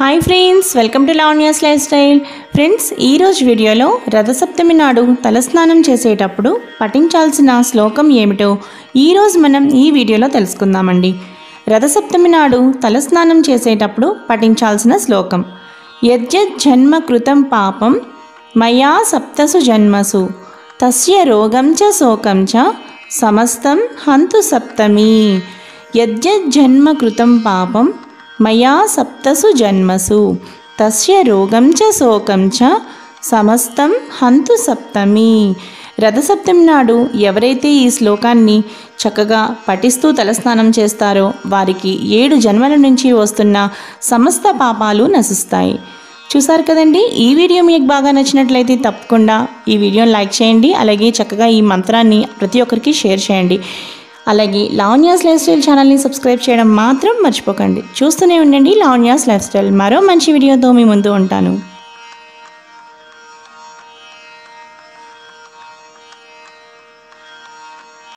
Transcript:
Hi friends, welcome to Lavanya's life style. Friends, ఈరోజు వీడియోలో రథసప్తమి నాడు తలస్నానం చేసేటప్పుడు పఠించాల్సిన శ్లోకం ఏమిటో ఈరోజు మనం ఈ వీడియోలో తెలుసుకుందామండి. రథసప్తమి నాడు తలస్నానం చేసేటప్పుడు పఠించాల్సిన శ్లోకం: యజ్జన్మ కృతం పాపం మయా సప్తసు జన్మసు తస్య రోగం చ శోకం చ సమస్తం హంతు సప్తమి. యజ్జన్మ కృతం పాపం మయా సప్తసు జన్మసు తస్య రోగం చ శోకం చ సమస్తం హంతు సప్తమి. రథసప్తమి నాడు ఎవరైతే ఈ శ్లోకాన్ని చక్కగా పఠిస్తూ తలస్నానం చేస్తారో వారికి 7 జన్మల నుంచి వస్తున్న సమస్త పాపాలు నశిస్తాయి. చూసారు కదండి. ఈ వీడియో మీకు బాగా నచ్చినట్లయితే తప్పకుండా ఈ వీడియోని లైక్ చేయండి. అలాగే చక్కగా ఈ మంత్రాన్ని ప్రతి ఒక్కరికి షేర్ చేయండి. అలాగే లావణ్యాస్ లైఫ్ స్టైల్ ఛానల్ని సబ్స్క్రైబ్ చేయడం మాత్రం మర్చిపోకండి. చూస్తూనే ఉండండి లావణ్యాస్ లైఫ్ స్టైల్. మరో మంచి వీడియోతో మీ ముందు ఉంటాను.